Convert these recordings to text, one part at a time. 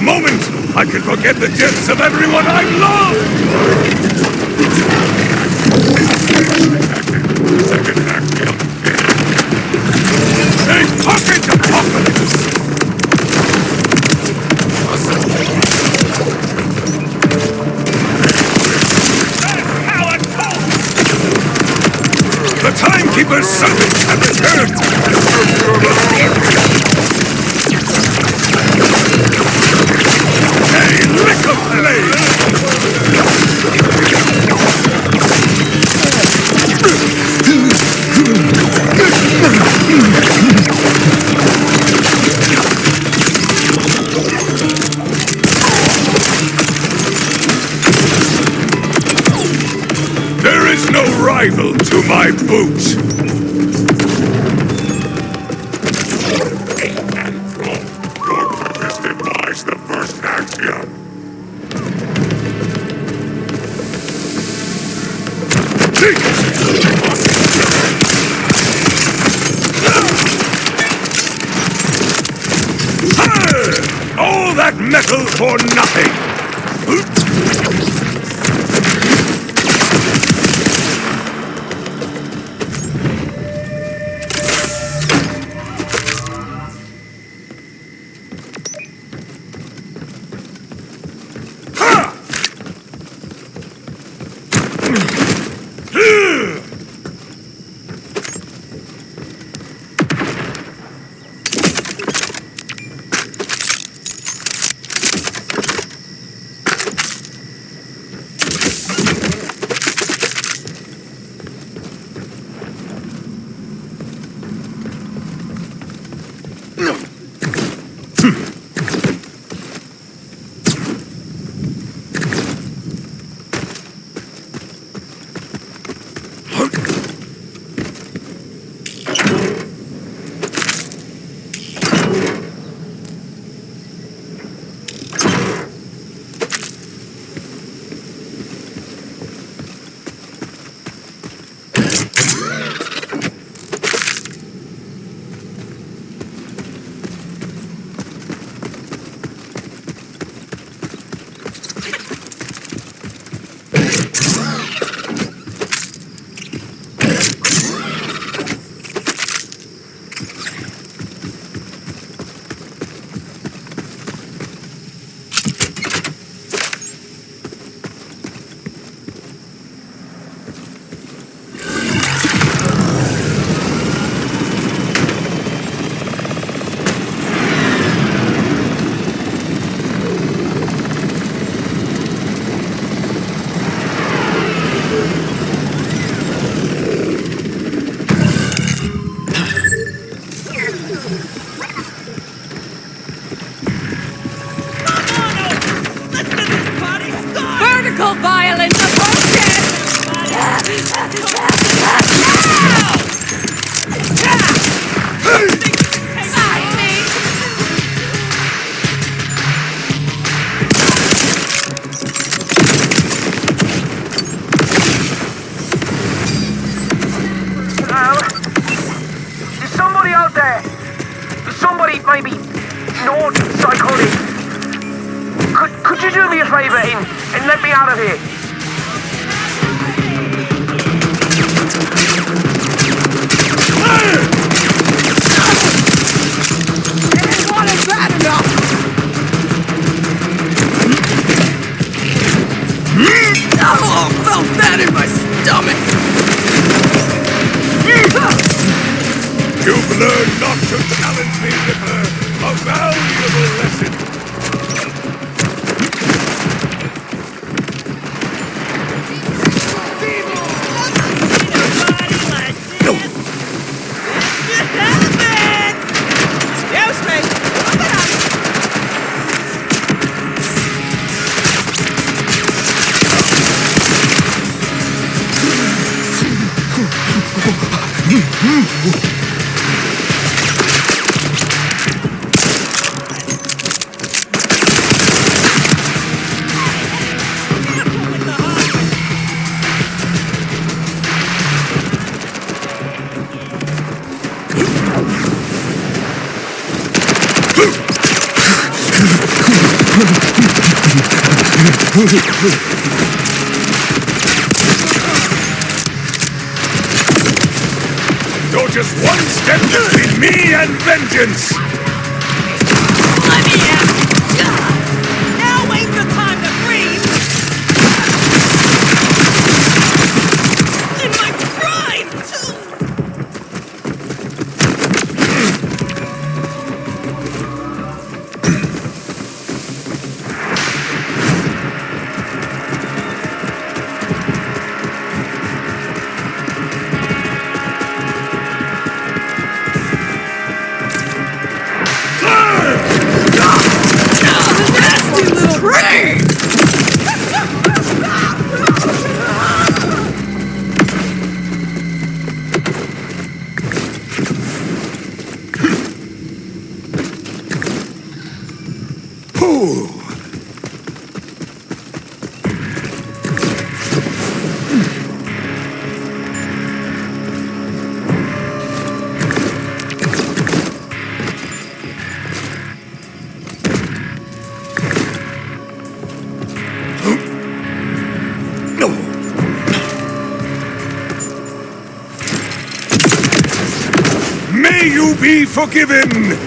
moment, I can forget the deaths of everyone I love! A pocket apocalypse! The Timekeeper's servants have returned! A lick of flame! There is no rival to my boots! The first action. All that metal for nothing. Violence Is somebody out there? Is somebody maybe not psychotic? Could you do me a favour and let me out of here? It wasn't bad enough! Oh, I felt that in my stomach! You've learned not to challenge me, Ripper. A valuable lesson. You're just one step between me and vengeance! Let me out! Now ain't the time to breathe! In my prime, too! Nasty little brain! May you be forgiven!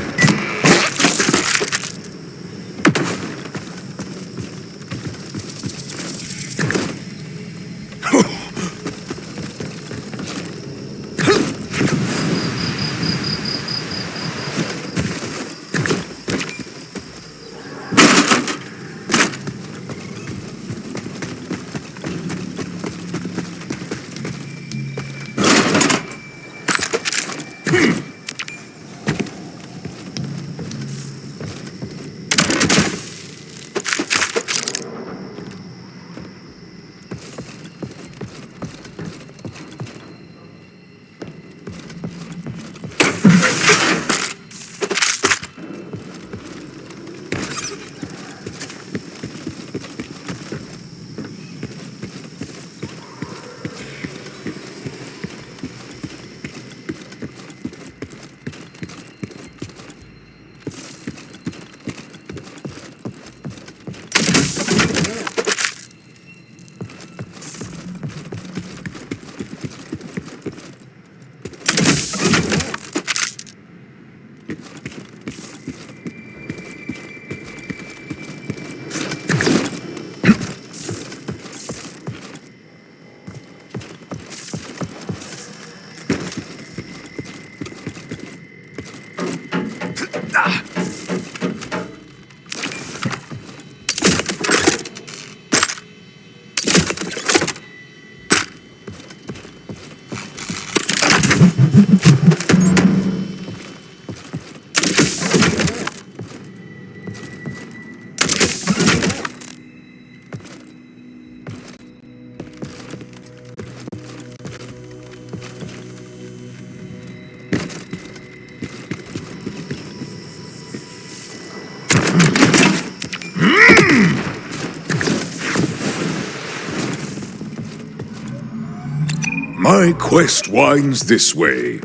My quest winds this way.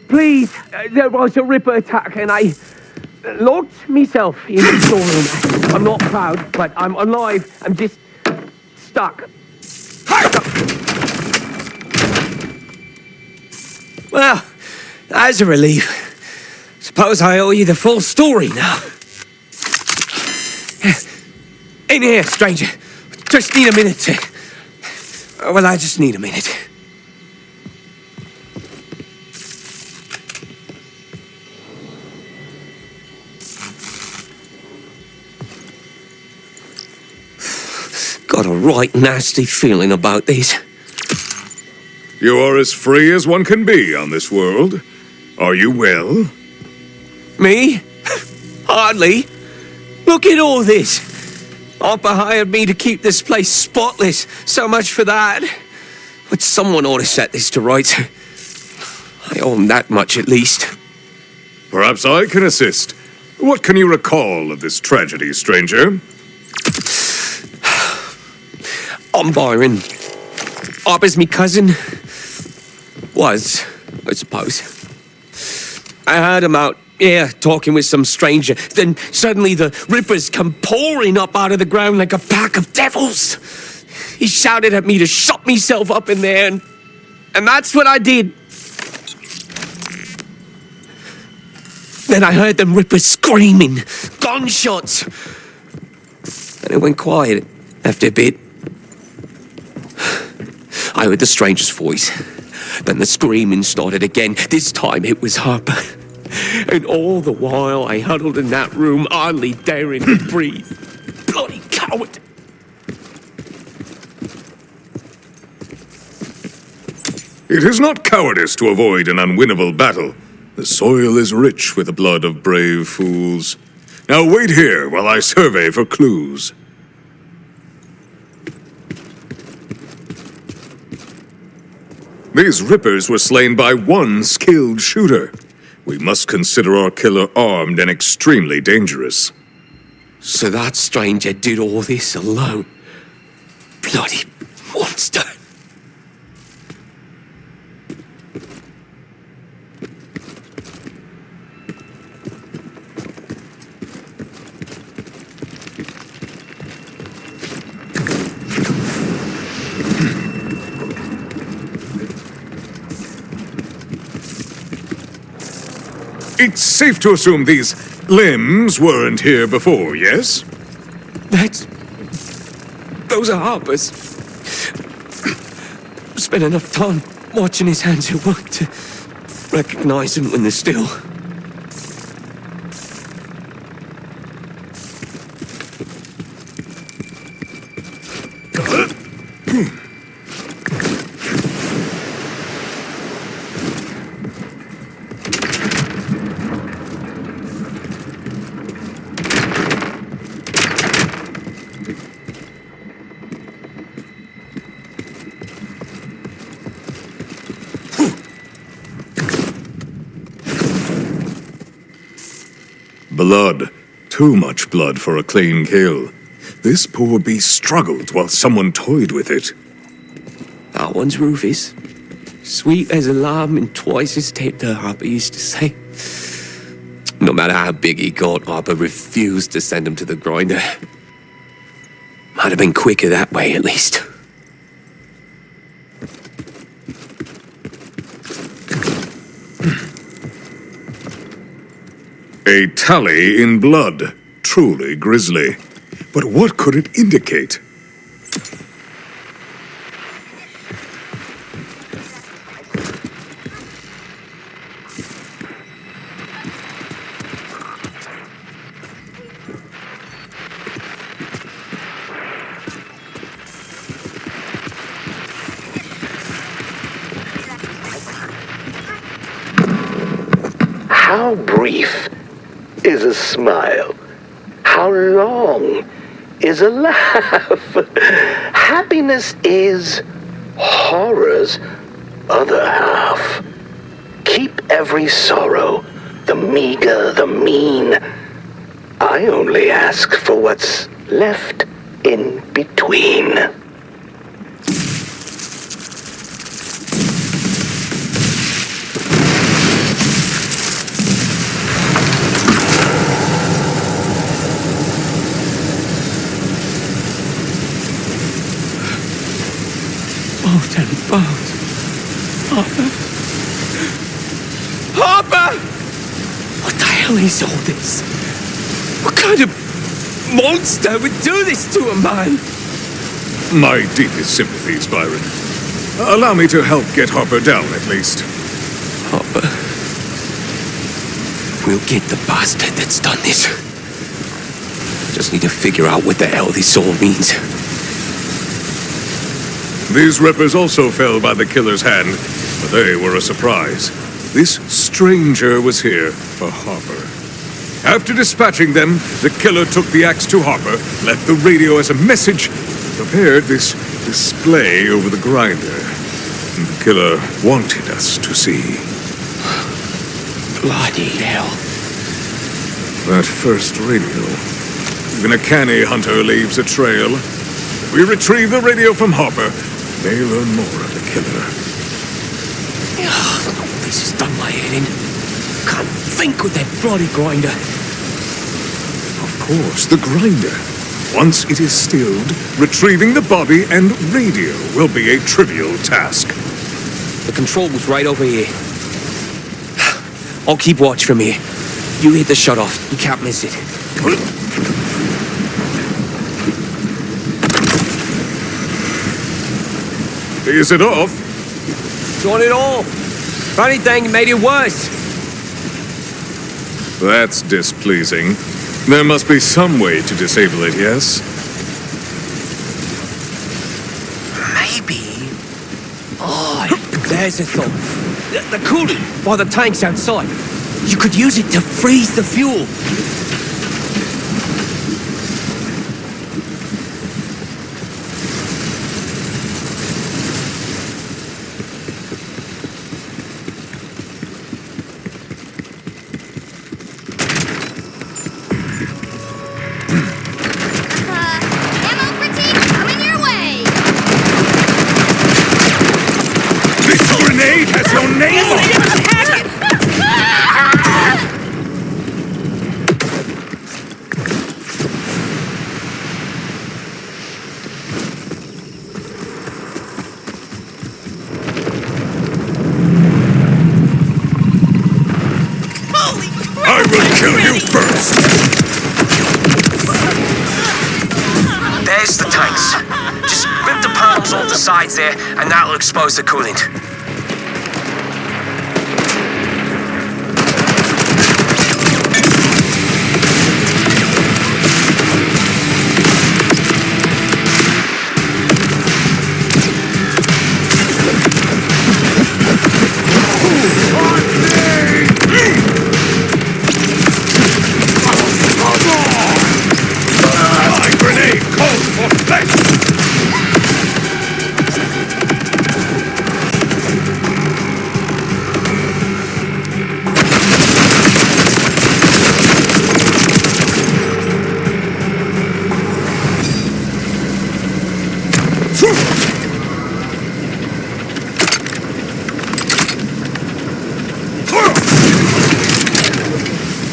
Please, there was a Ripper attack and I locked myself in the storeroom. I'm not proud, but I'm alive. I'm just stuck. Well, that's a relief. suppose I owe you the full story now. In here, stranger. Just need a minute to... Well, I just need a minute. Got a right nasty feeling about this. You are as free as one can be on this world. Are you well? Me? Hardly. Look at all this. Harper hired me to keep this place spotless. So much for that. But someone ought to set this to rights. I owe him that much at least. Perhaps I can assist. What can you recall of this tragedy, stranger? I'm Byron. Harper's me cousin. Was, I suppose. I heard him out here talking with some stranger. Then suddenly the Rippers come pouring up out of the ground like a pack of devils. He shouted at me to shut myself up in there, and that's what I did. Then I heard them Rippers screaming, gunshots. And it went quiet after a bit. I heard the stranger's voice. Then the screaming started again. This time it was Harper. And all the while I huddled in that room, hardly daring to breathe. Bloody coward! It is not cowardice to avoid an unwinnable battle. The soil is rich with the blood of brave fools. Now wait here while I survey for clues. These Rippers were slain by one skilled shooter. We must consider our killer armed and extremely dangerous. So that stranger did all this alone. Bloody monster. It's safe to assume these limbs weren't here before, yes? Those are Harper's. Spent enough time watching his hands at work to recognize them when they're still. Blood. Too much blood for a clean kill. This poor beast struggled while someone toyed with it. That one's Rufus. Sweet as a lamb and twice as tender, Harper used to say. No matter how big he got, Harper refused to send him to the grinder. Might have been quicker that way, at least. A tally in blood. Truly grisly. But what could it indicate? How brief is a smile? How long is a laugh? Happiness is horror's other half. Keep every sorrow, the meager, the mean. I only ask for what's left in between. Bones. Harper? Harper! What the hell is all this? What kind of monster would do this to a man? My deepest sympathies, Byron. Allow me to help get Harper down, at least. Harper. We'll get the bastard that's done this. Just need to figure out what the hell this all means. These rippers also fell by the killer's hand, but they were a surprise. This stranger was here for Harper. After dispatching them, the killer took the axe to Harper, left the radio as a message, prepared this display over the grinder. And the killer wanted us to see. Bloody hell. That first radio. Even a canny hunter leaves a trail. If we retrieve the radio from Harper, they learn more of the killer. This has done my head in. Can't think with that bloody grinder. Of course, the grinder. Once it is stilled, retrieving the body and radio will be a trivial task. The control was right over here. I'll keep watch from here. You hit the shut-off. You can't miss it. Is it off? Not at all. If anything, it made it worse. That's displeasing. There must be some way to disable it, yes? Maybe. Oh, there's a thought. The coolant by the tanks outside. You could use it to freeze the fuel. Ammo critique coming your way! This grenade has your name on it! Holy crap! I will kill you first! There's the tanks. Just rip the panels off the sides there, and that'll expose the coolant. My grenade calls for flex!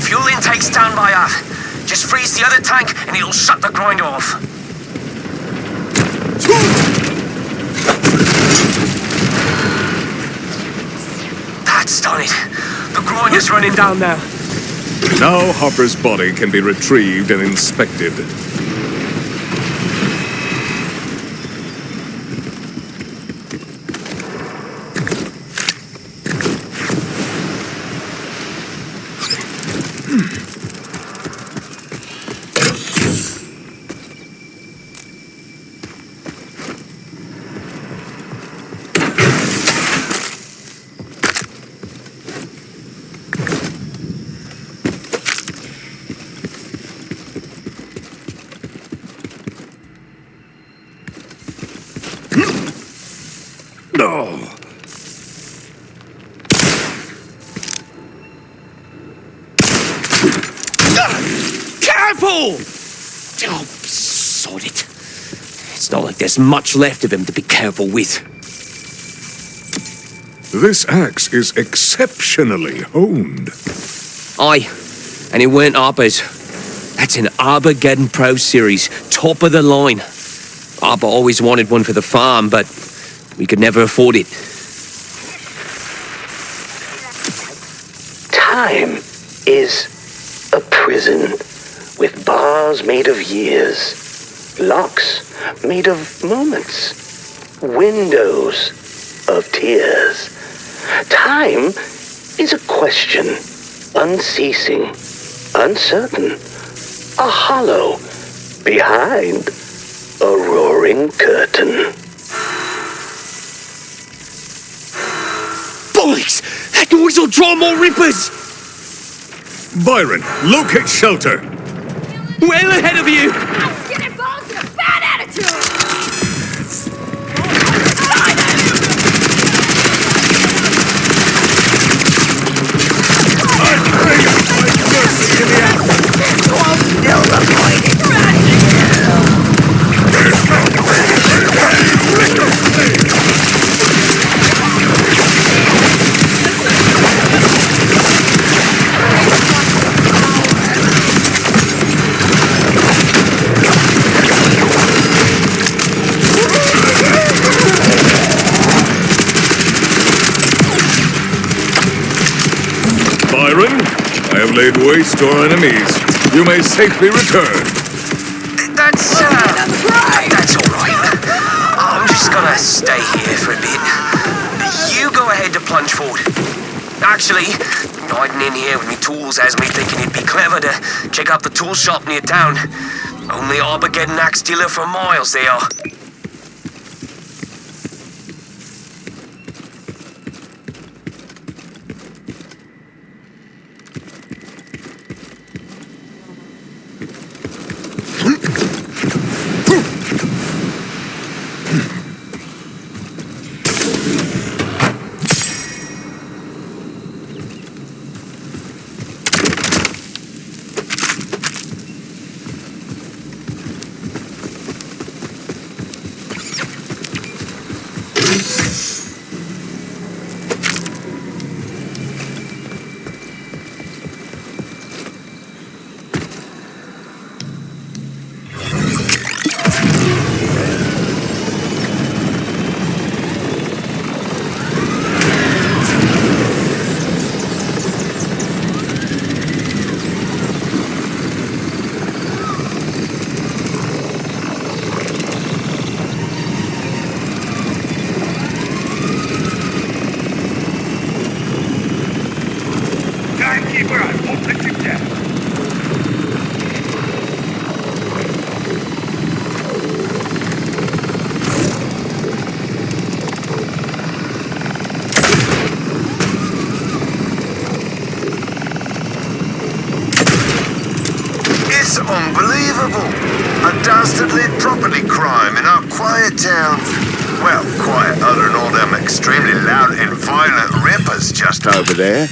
Fuel intake's down by half. Just freeze the other tank, and it'll shut the grinder off. That's done it. The grinder's running down now. Now Harper's body can be retrieved and inspected. No. Careful! Oh, sod it. It's not like there's much left of him to be careful with. This axe is exceptionally honed. Aye, and it weren't Harper's. That's an Armageddon Pro Series, top of the line. Harper always wanted one for the farm, but we could never afford it. Time is A prison with bars made of years, locks made of moments, windows of tears. Time is a question, unceasing, uncertain, a hollow behind a roaring curtain. Bollocks! That noise will draw more rippers! Byron, locate shelter. Well ahead of you! Skin and bones and a bad attitude! Byron, I have laid waste to our enemies. You may safely return. That's all right. I'm just gonna stay here for a bit. You go ahead to plunge forward. Actually, hiding in here with me tools has me thinking it'd be clever to check out the tool shop near town. Only Armageddon axe dealer for miles they are. It's unbelievable. A dastardly property crime in our quiet town. Well, quiet other than all them extremely loud and violent rippers just over there.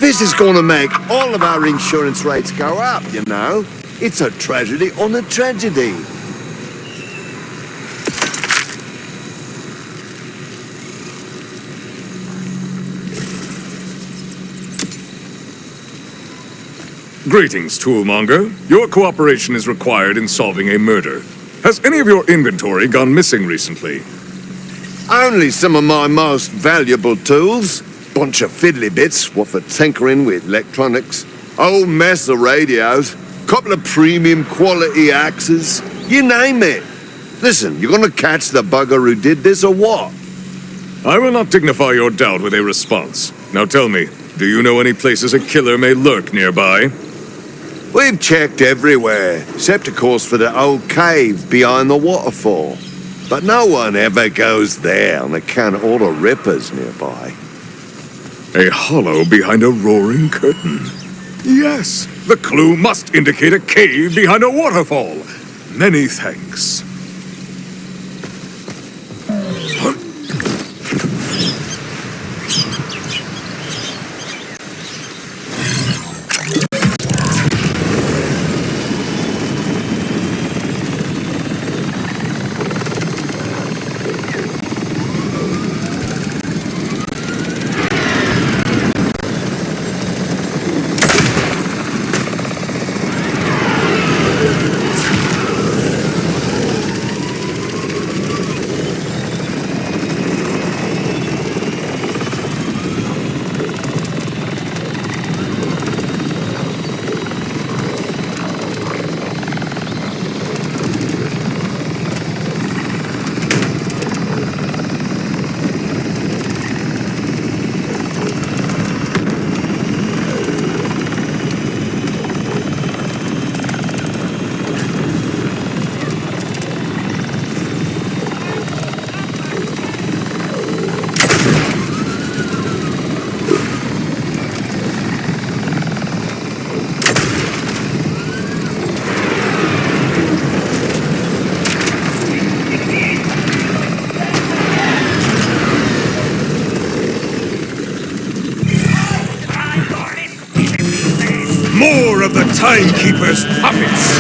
This is gonna make all of our insurance rates go up, you know. It's a tragedy on a tragedy. Greetings, Toolmonger. Your cooperation is required in solving a murder. Has any of your inventory gone missing recently? Only some of my most valuable tools. Bunch of fiddly bits, what for tinkering with electronics. Old mess of radios. Couple of premium quality axes. You name it. Listen, you gonna catch the bugger who did this or what? I will not dignify your doubt with a response. Now tell me, do you know any places a killer may lurk nearby? We've checked everywhere, except of course for the old cave behind the waterfall. But no one ever goes there on account of all the rippers nearby. A hollow behind a roaring curtain. Yes, the clue must indicate a cave behind a waterfall. Many thanks. Timekeeper's puppets!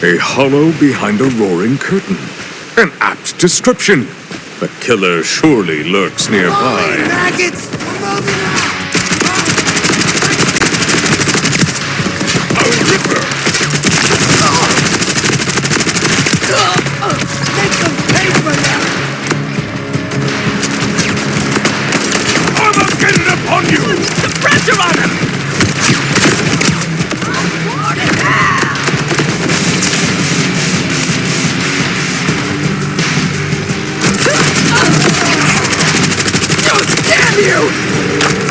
A hollow behind a roaring curtain. An apt description. The killer surely lurks nearby. Maggots! Moving out! A ripper! Make them pay for that! Armageddon upon you! The pressure on him! Damn you!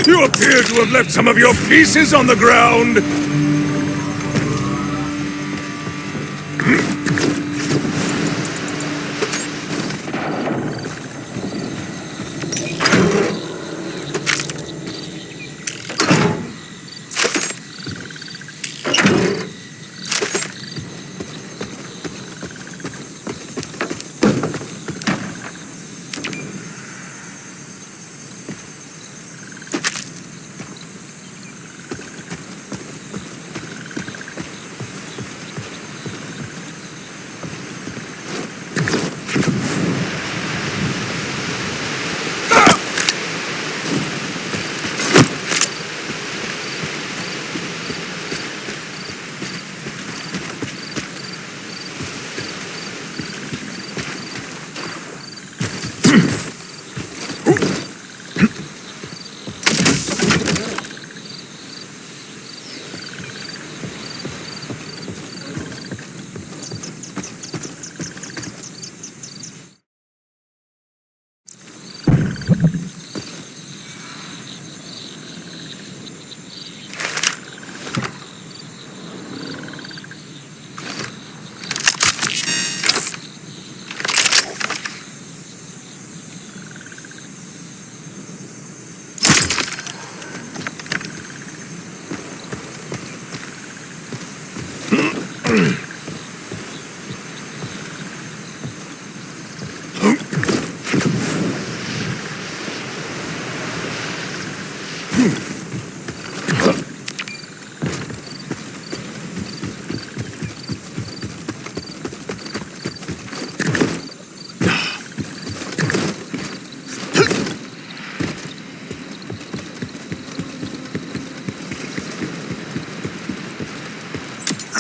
You appear to have left some of your pieces on the ground.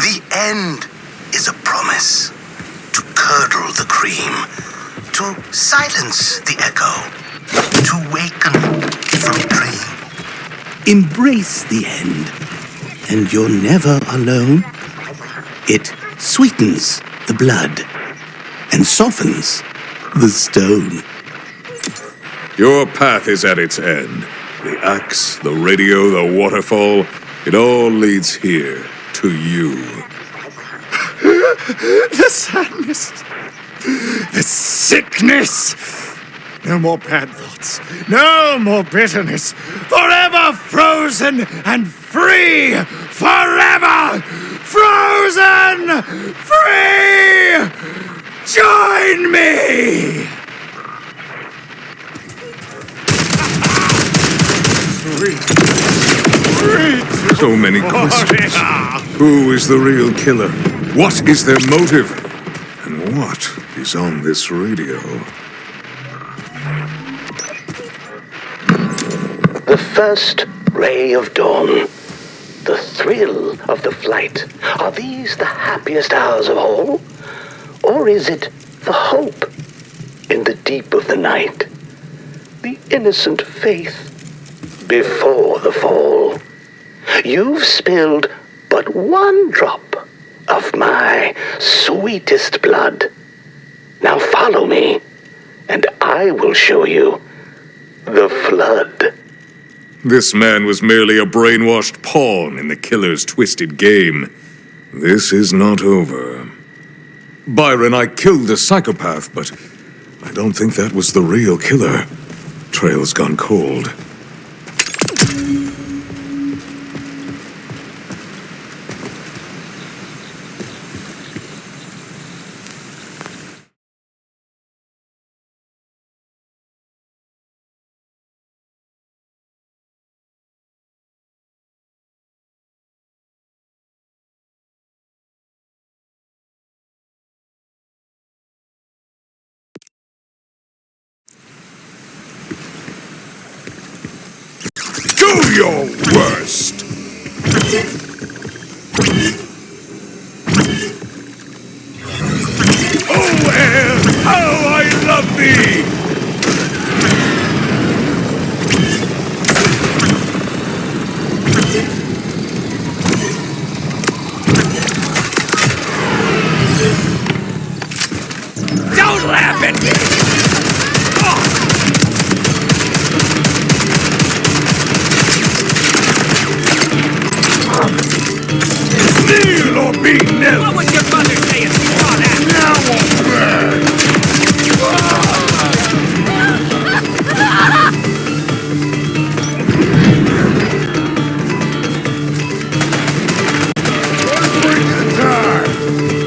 The end is a promise to curdle the cream, to silence the echo, to waken from dream. Embrace the end, and you're never alone. It sweetens the blood and softens the stone. Your path is at its end. The axe, the radio, the waterfall, it all leads here, to you. The sadness, the sickness. No more bad thoughts, no more bitterness. Forever frozen and free. Forever frozen free. Join me. Sweet. So many questions. Who is the real killer? What is their motive? And what is on this radio? The first ray of dawn, the thrill of the flight. Are these the happiest hours of all? Or is it the hope in the deep of the night? The innocent faith before the fall? You've spilled but one drop of my sweetest blood. Now follow me, and I will show you the flood. This man was merely a brainwashed pawn in the killer's twisted game. This is not over. Byron, I killed a psychopath, but I don't think that was the real killer. Trail's gone cold. Do your worst! Oh, well, how I love thee! Don't laugh at me! What would your mother say if she saw that?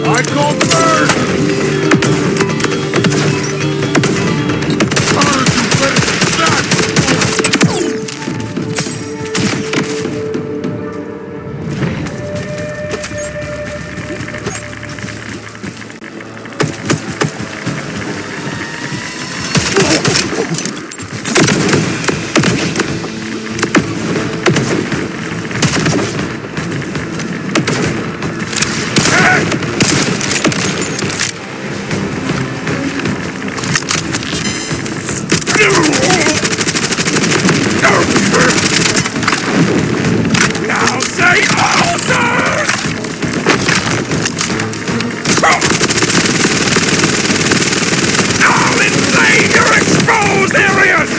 I call first! Now say orders! I'll invade your exposed areas!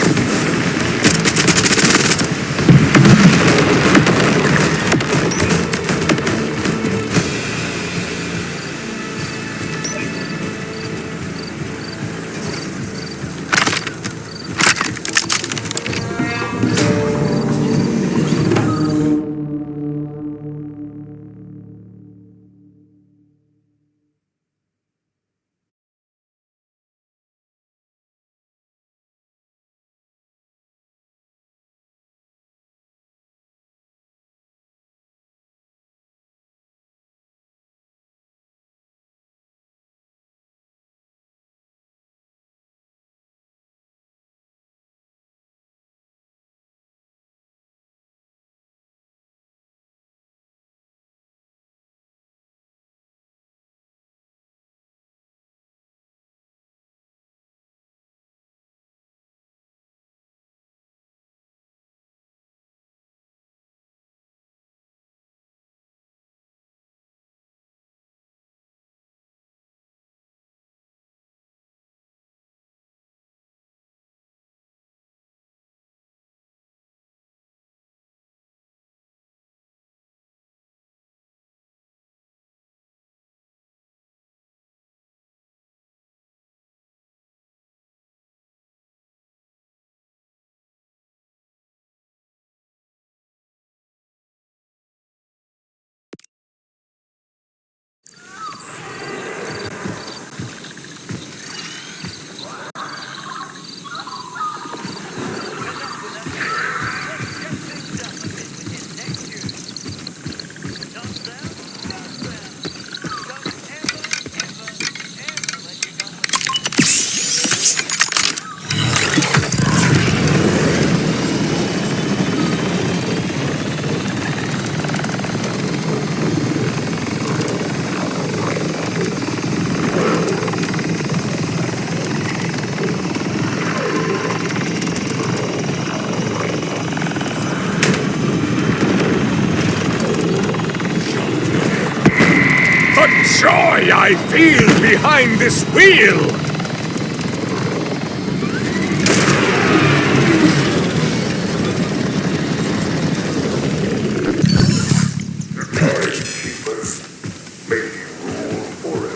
Joy I feel behind this wheel!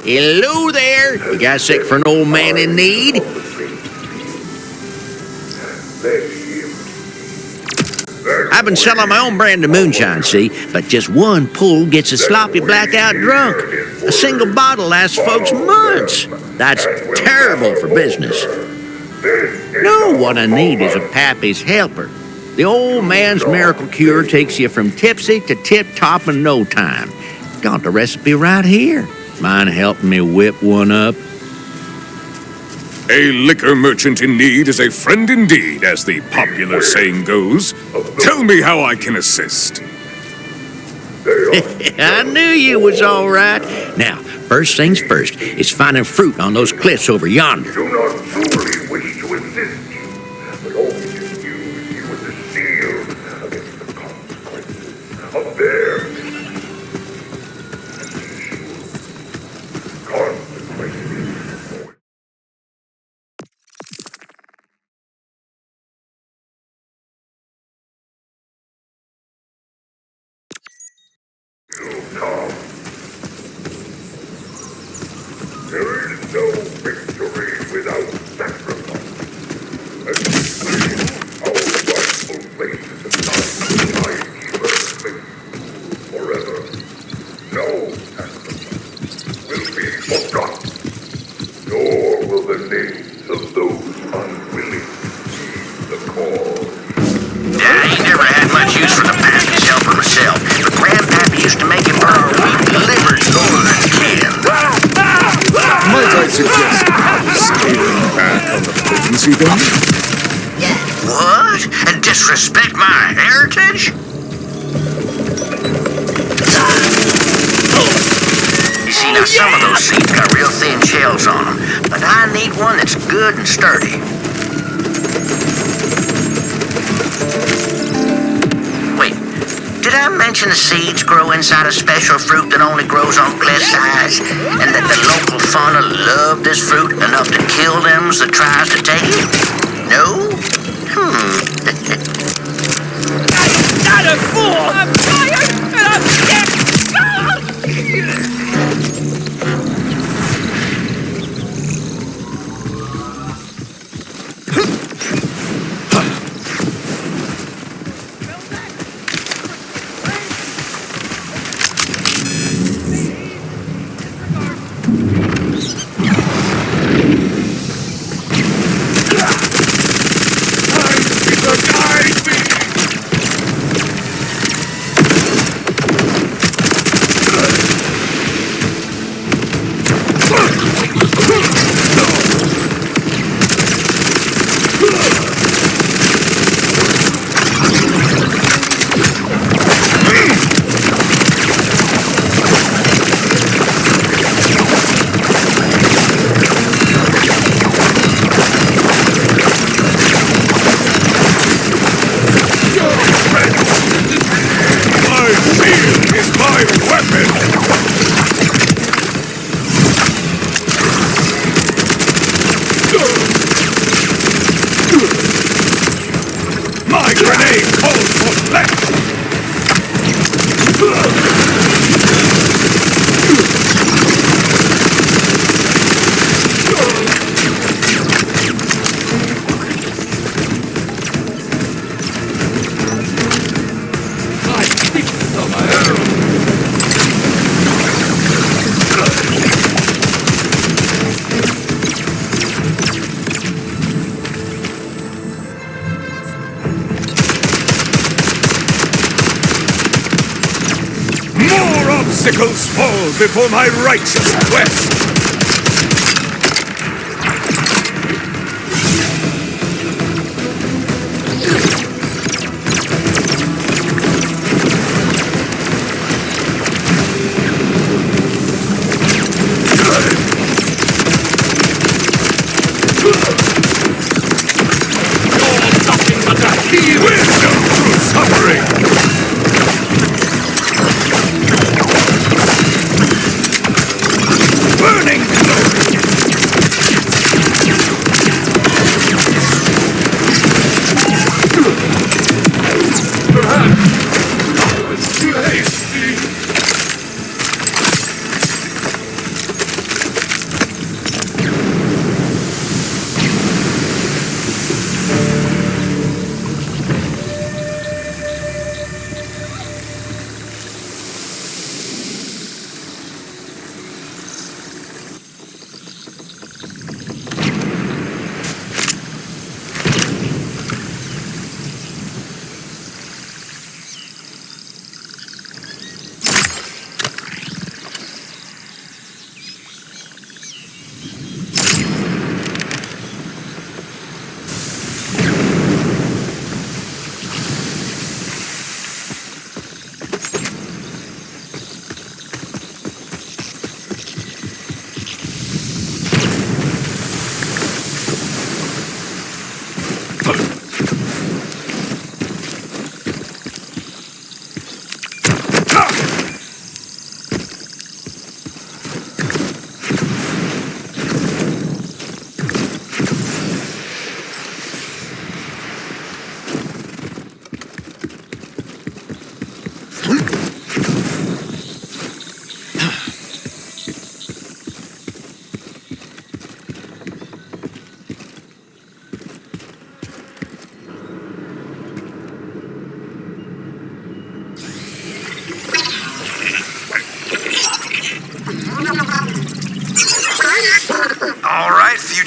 Hello there! You guys sick for an old man in need? I've been selling my own brand of moonshine, see? But just one pull gets a sloppy blackout drunk. A single bottle lasts folks months. That's terrible for business. No, what I need is a Pappy's Helper. The old man's miracle cure takes you from tipsy to tip-top in no time. Got the recipe right here. Mind helping me whip one up? A liquor merchant in need is a friend indeed, as the popular saying goes. Tell me how I can assist. I knew you was all right. Now, first things first is finding fruit on those cliffs over yonder. Do not truly wish to assist you, but only to use you as a shield against the consequences of their consequences. You come. see them? What? And disrespect my heritage? You see, now some of those seeds got real thin shells on them, but I need one that's good and sturdy. Wait, did I mention the seeds grow inside a special fruit that only grows on cliff-sides, and that the local fauna love this fruit enough to kill them that tries to take it? No? Not a fool! I'm tired and I'm scared! Obstacles fall before my righteous quest! You're nothing but a heel! Wisdom through suffering! Burning glory! Perhaps I was too hasty.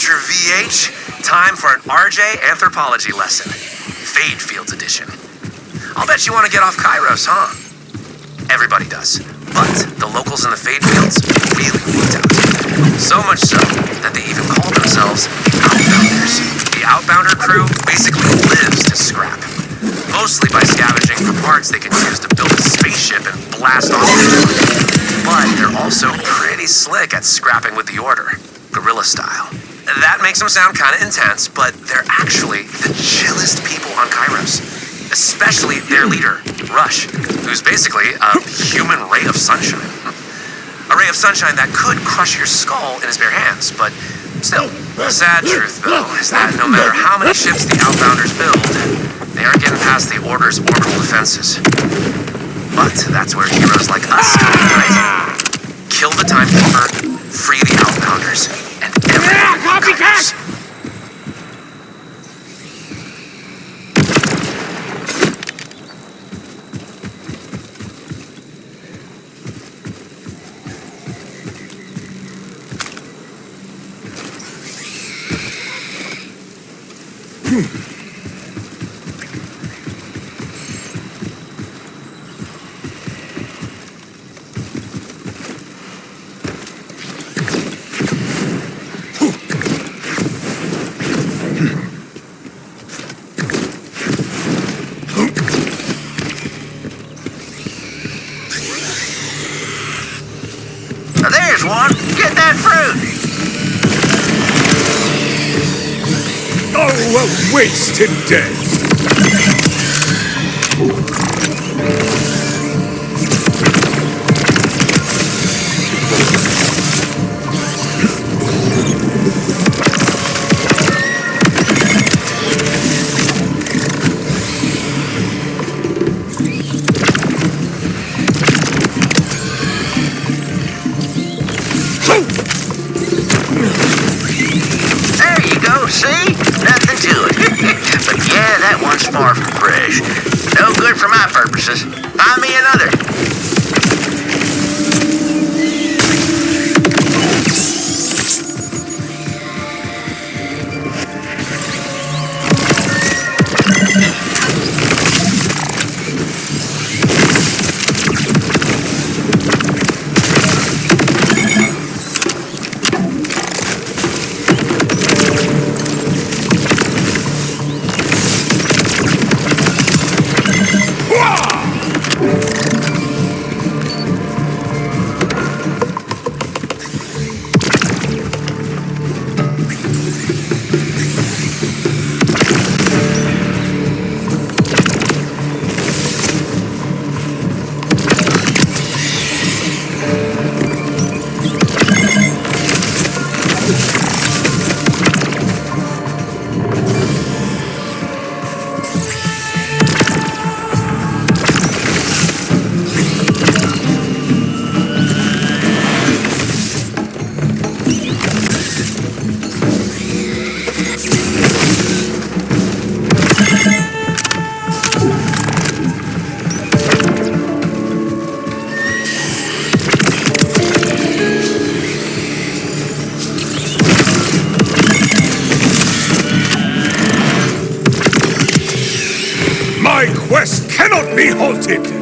future VH, time for an RJ anthropology lesson. Fade Fields edition. I'll bet you want to get off Kairos, huh? Everybody does. But the locals in the Fade Fields really geeked out. So much so that they even call themselves outsiders. The outbounder crew basically lives to scrap. Mostly by scavenging for parts they can use to build a spaceship and blast off. But they're also pretty slick at scrapping with the Order, guerrilla style. That makes them sound kind of intense, but they're actually the chillest people on Kairos. Especially their leader, Rush, who's basically a human ray of sunshine. A ray of sunshine that could crush your skull in his bare hands, but still, the sad truth, though, is that no matter how many ships the Outbounders build, they aren't getting past the Order's orbital defenses. But that's where heroes like us come in, right? Kill the Timekeeper, free the Outbounders, and everything recovers. There's one. Get that fruit. Oh, a wasted day. There you go, see? Nothing to it. But yeah, that one's far from fresh. No good for my purposes. Find me another. My quest cannot be halted!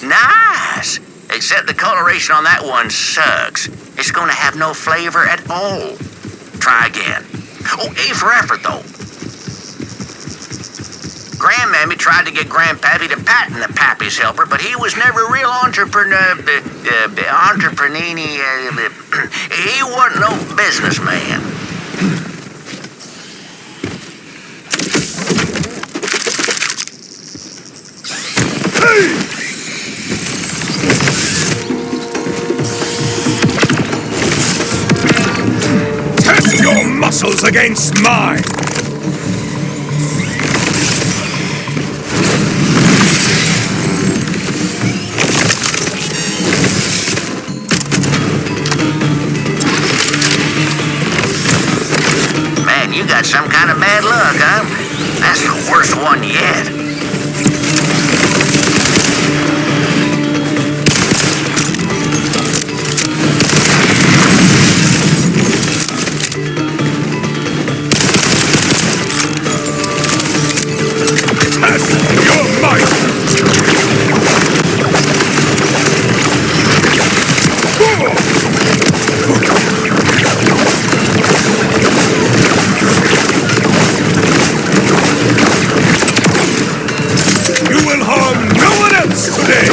Nice. Except the coloration on that one sucks. It's gonna have no flavor at all. Try again. Oh, A for effort, though. Grandmammy tried to get Grandpappy to patent the Pappy's helper, but he was never a real entrepreneur. He wasn't no businessman. muscles against mine! Man, you got some kind of bad luck, huh? That's the worst one yet. Your might! You will harm no one else today!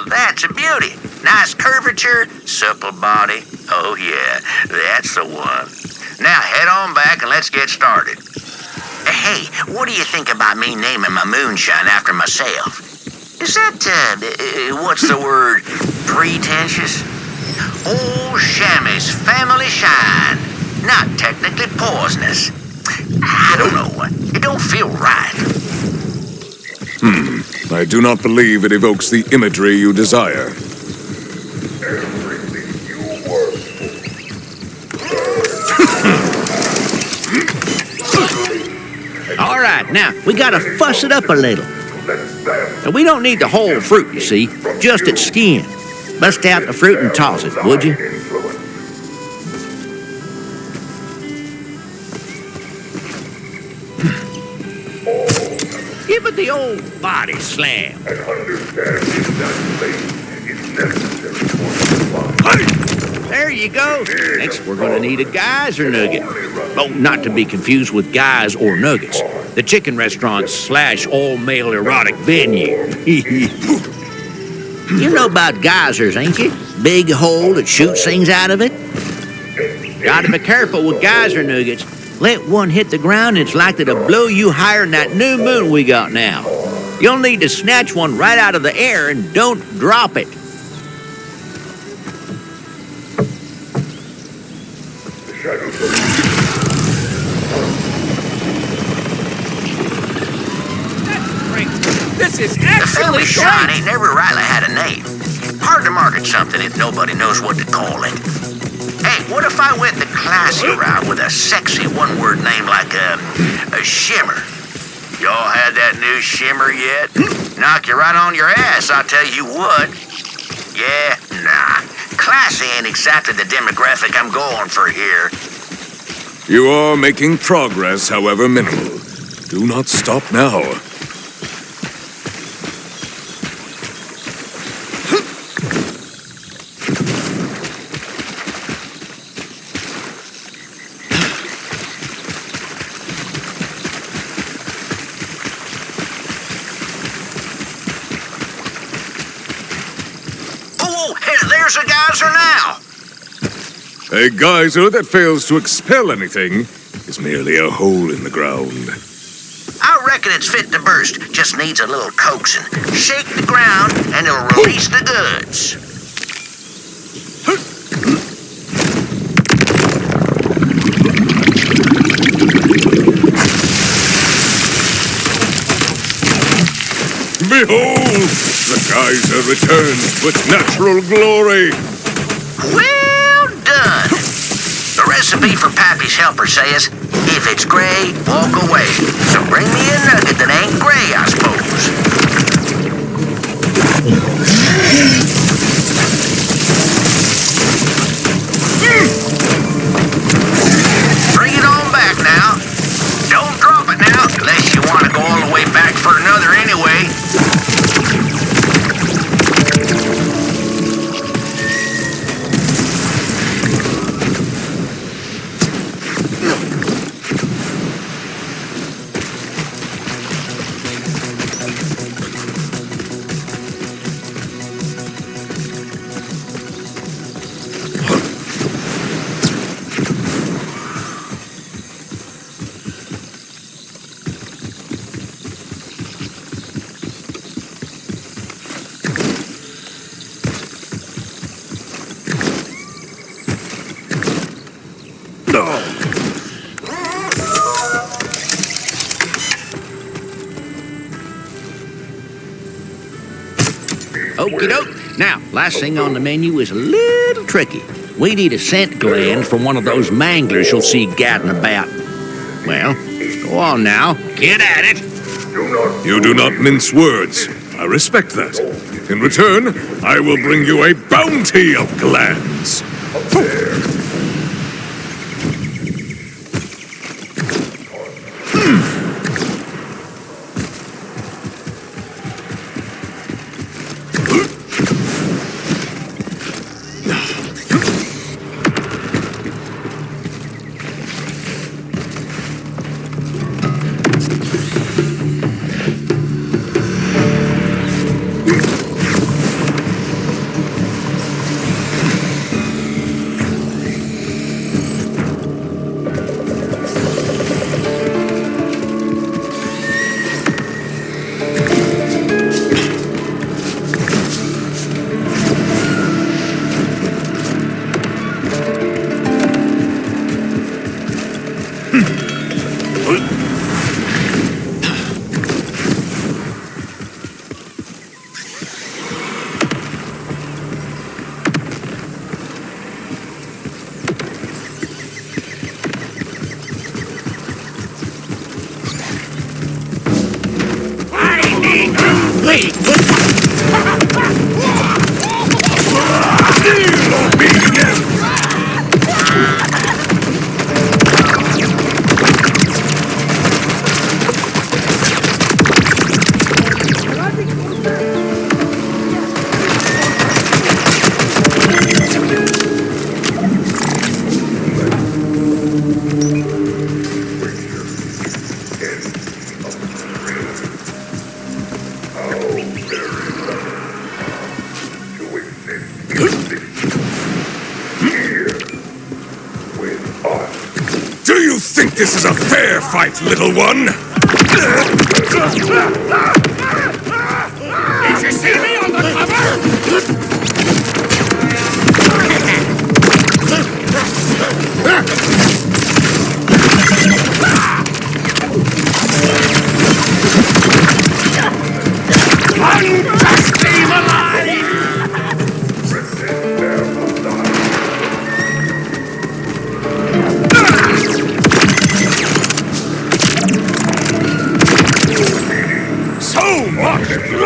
That's a beauty. Nice curvature, supple body. Oh, yeah, that's the one. Now, head on back and let's get started. Hey, what do you think about me naming my moonshine after myself? Is that, what's the word? Pretentious? Old Shammy's family shine. Not technically poisonous. I don't know. It don't feel right. I do not believe it evokes the imagery you desire. All right, now, we gotta fuss it up a little. Now, we don't need the whole fruit, you see, just its skin. Bust out the fruit and toss it, would you? Give it the old body slam. There you go. Next, we're gonna need a geyser nugget. Oh, not to be confused with guys or nuggets. The chicken restaurant / all-male erotic venue. You know about geysers, ain't you? Big hole that shoots things out of it. Gotta be careful with geyser nuggets. Let one hit the ground, it's likely to blow you higher than that new moon we got now. You'll need to snatch one right out of the air and don't drop it. This This is The actually famous shine great! ain't never rightly had a name. Hard to market something if nobody knows what to call it. Hey, what if I went the classy route with a sexy one-word name like a shimmer? Y'all had that new shimmer yet? Knock you right on your ass, I'll tell you what. Yeah, nah. Classy ain't exactly the demographic I'm going for here. You are making progress, however minimal. Do not stop now. Oh, hey, there's a geyser now. A geyser that fails to expel anything is merely a hole in the ground. I reckon it's fit to burst. Just needs a little coaxing. Shake the ground, and it'll release the goods. Behold! The geyser returns to its natural glory! Well done. The recipe for Pappy's helper says, if it's gray, walk away. So bring me a nugget that ain't gray, I suppose. Bring it on back now. Don't drop it now, unless you want to go all the way back for another anyway. Okie doke. Now, last thing on the menu is a little tricky. We need a scent gland from one of those manglers you'll see gadding about. Well, go on now. Get at it. You do not mince words. I respect that. In return, I will bring you a bounty of glands. Do you think this is a fair fight, little one? Did you see me on the cover?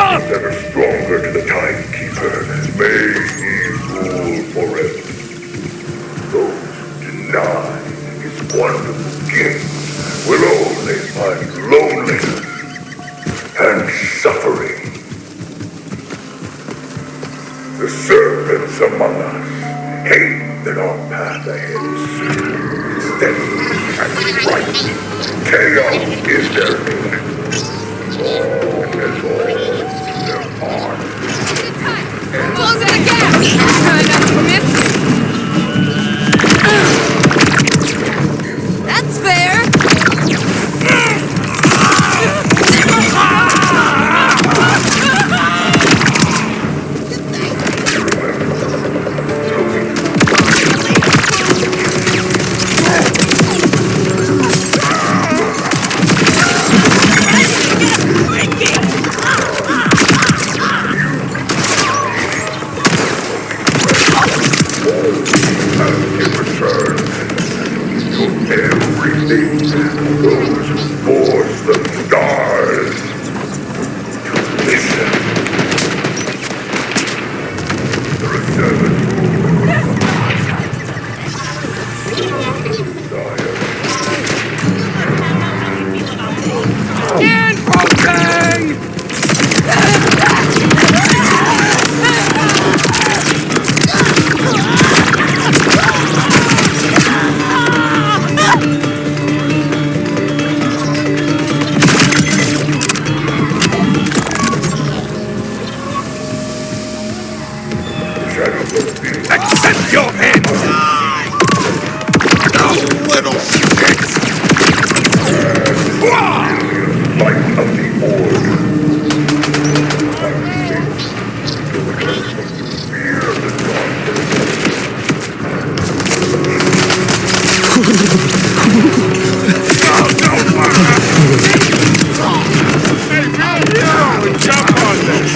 up! Ever stronger to the Timekeeper. May he rule forever. Those who deny his wonderful gift will only find loneliness and suffering. The serpents among us hate that our path ahead is steady and right. Chaos is their need. Long as all their heart. Close it again! Try not to miss. That's fair. Those who force the stars to listen. Accept your end! Oh, little shit! Light of the order. Fear the Jump on this!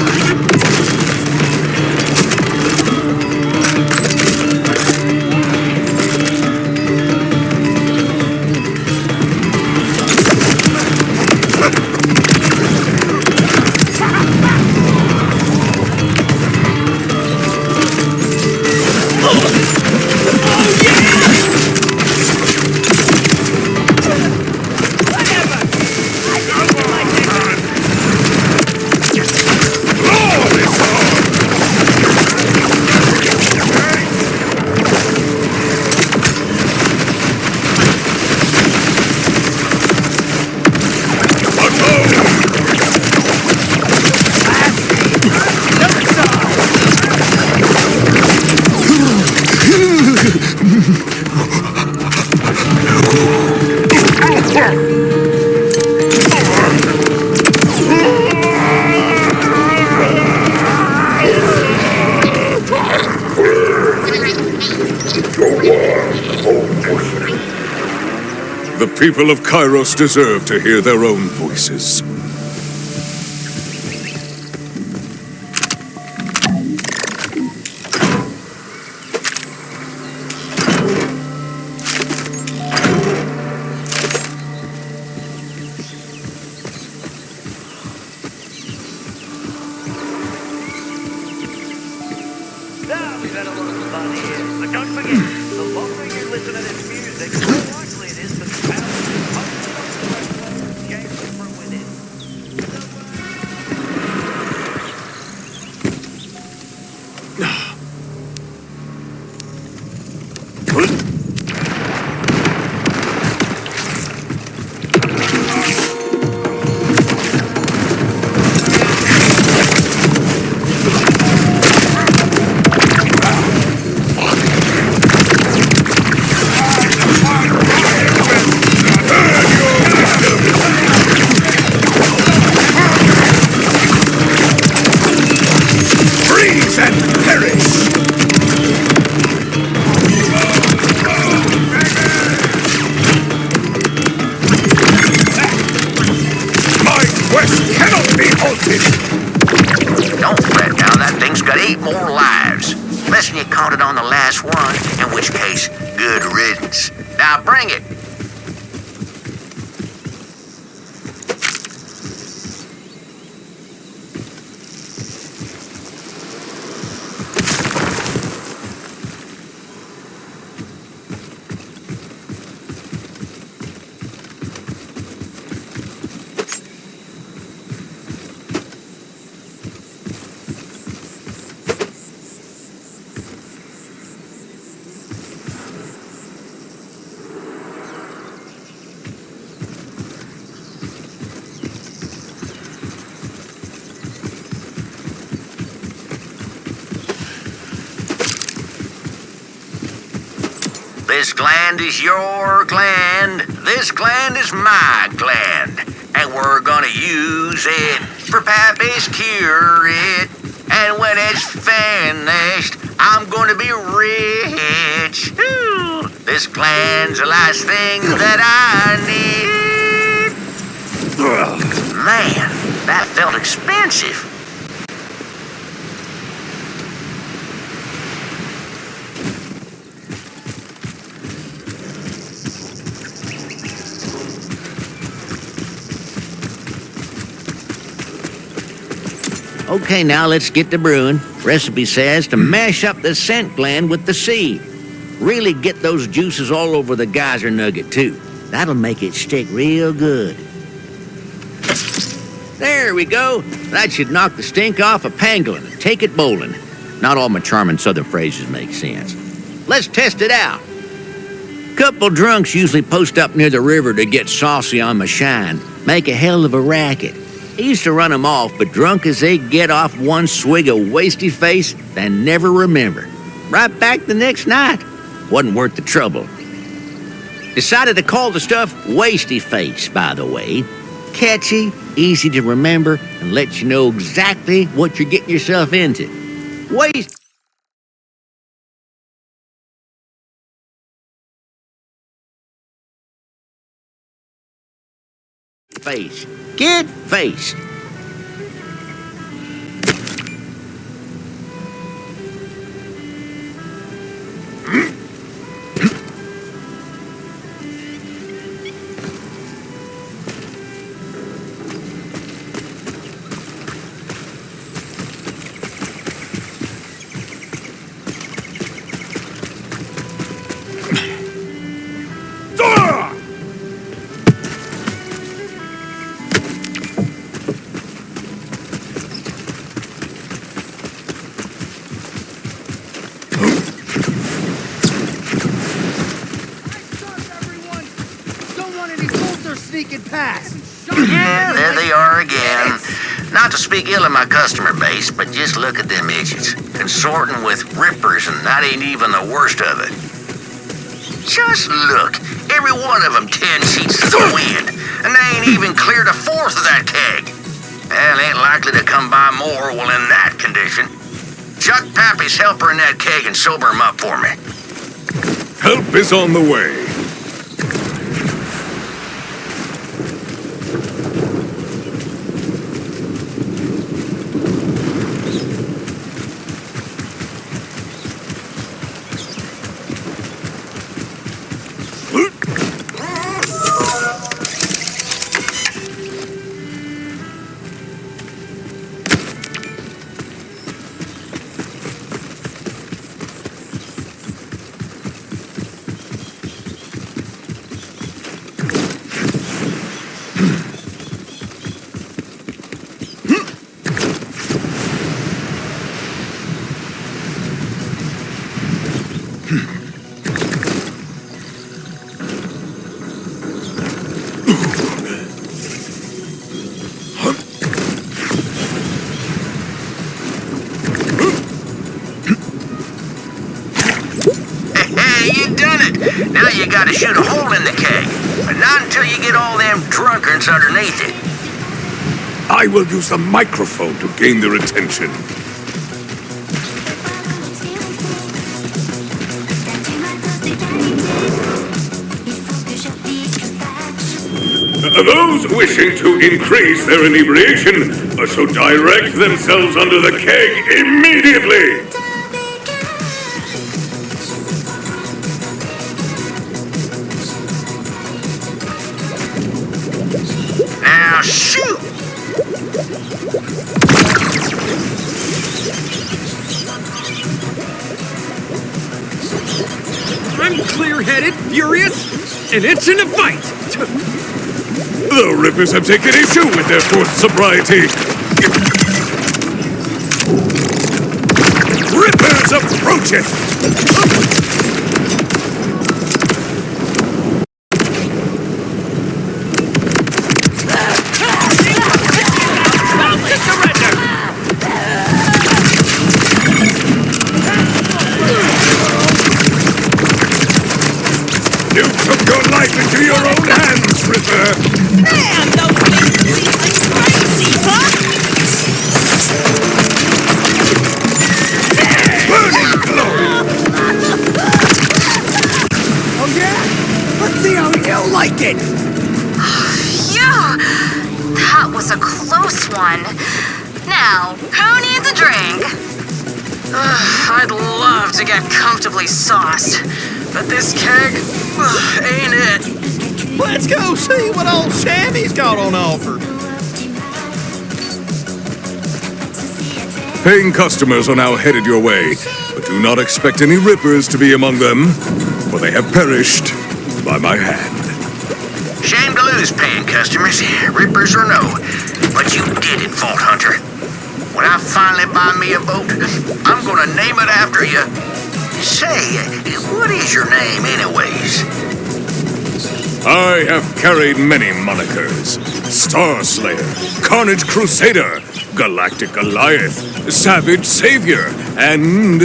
The people of Kairos deserve to hear their own voices. Now we've had a lot of fun here, but don't forget, the longer you listen to this music, the more likely it is that the power came from within. Don't fret now, that thing's got 8 more lives. Unless you caught it on the last one, in which case, good riddance. Now bring it. This gland is your gland. This gland is my gland. And we're gonna use it for Pappy's cure it. And when it's finished, I'm gonna be rich. Ooh, this gland's the last thing that I need. Man, that felt expensive. Okay, now let's get to brewing. Recipe says to mash up the scent gland with the seed. Really get those juices all over the geyser nugget, too. That'll make it stick real good. There we go. That should knock the stink off of pangolin and take it bowling. Not all my charming southern phrases make sense. Let's test it out. Couple drunks usually post up near the river to get saucy on my shine. Make a hell of a racket. I used to run them off, but drunk as they get off one swig of wasty face, they never remember. Right back the next night. Wasn't worth the trouble. Decided to call the stuff Wasty Face, by the way. Catchy, easy to remember, and lets you know exactly what you're getting yourself into. Waste Face. Get faced. Yeah, there they are again. Not to speak ill of my customer base, but just look at them idiots. Consorting with rippers, and that ain't even the worst of it. Just look. Every one of them 10 sheets to the wind, and they ain't even cleared a fourth of that keg. Well, ain't likely to come by more while in that condition. Chuck Pappy's helper in that keg and sober him up for me. Help is on the way. Now you gotta shoot a hole in the keg, but not until you get all them drunkards underneath it. I will use the microphone to gain their attention. Those wishing to increase their inebriation should direct themselves under the keg immediately. Now shoot! I'm clear-headed, furious, and itching to fight. The Rippers have taken issue with their forced sobriety. Rippers approaching! this, Ripper! Man, those things seem like crazy, huh? Burning glory! Oh, yeah? Let's see how you like it! Yeah, that was a close one. Now, who needs a drink? I'd love to get comfortably sauced, but this keg ain't it. Let's go see what old Sammy's got on offer. Paying customers are now headed your way, but do not expect any rippers to be among them, for they have perished by my hand. Shame to lose paying customers, rippers or no. But you did it, Vault Hunter. When I finally buy me a boat, I'm gonna name it after you. Say, what is your name anyways? I have carried many monikers. Star Slayer, Carnage Crusader, Galactic Goliath, Savage Savior, and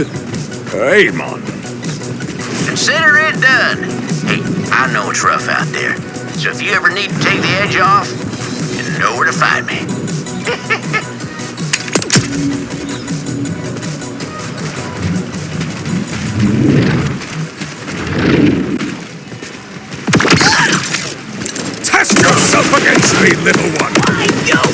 Amon. Consider it done. Hey, I know it's rough out there, so if you ever need to take the edge off, you know where to find me. Test yourself against me, little one! I know!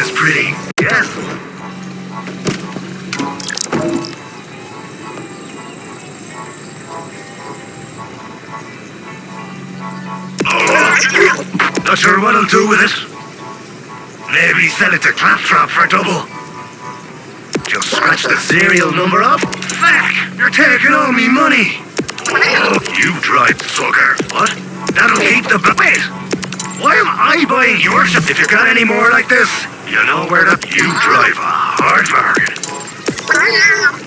this pretty. Yes. Not sure what I'll do with it. Maybe sell it to Claptrap for double. Just scratch the serial number off. Fuck! You're taking all me money. You drive, sucker. What? That'll keep the... Wait! Why am I buying your shit? If you got any more like this, you know where to... You drive a hard bargain.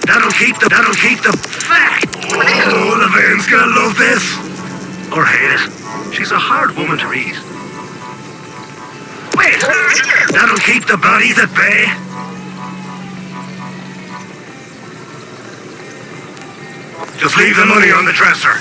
That'll keep the... Fuck! Oh, Levain's gonna love this. Or hate it. She's a hard woman to read. Wait! That'll keep the bodies at bay. Just leave the money on the dresser.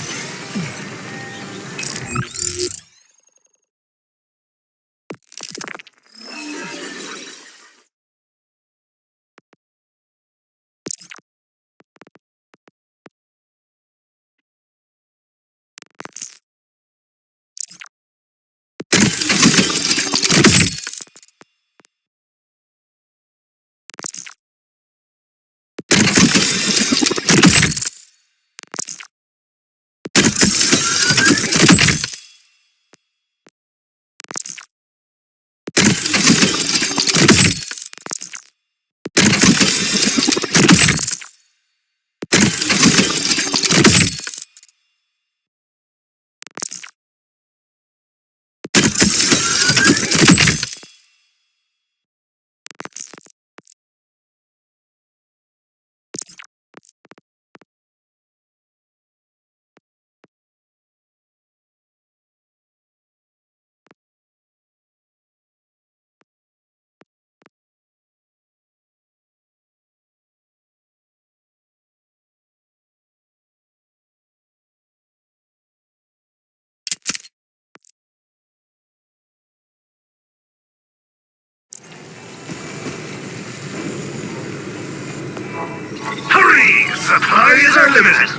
Hurry! Supplies are limited.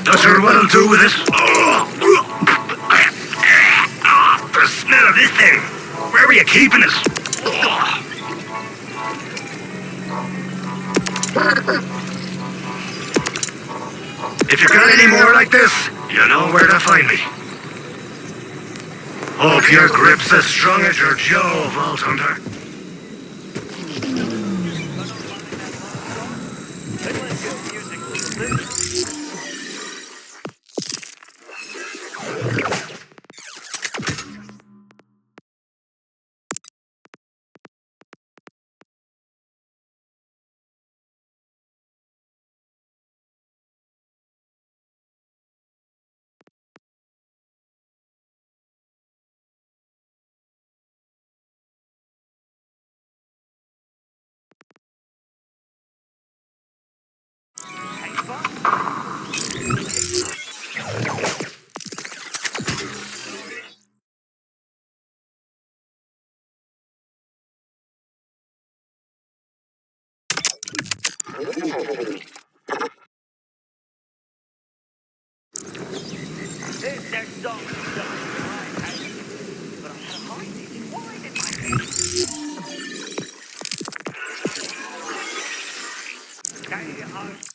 Not sure what I'll do with it. The smell of this thing. Where were you keeping it? If you got any more like this, you know where to find me. Hope your grip's as strong as your jaw, Vault Hunter. This next song is but I had a heart beating wide in my head. Carry your heart.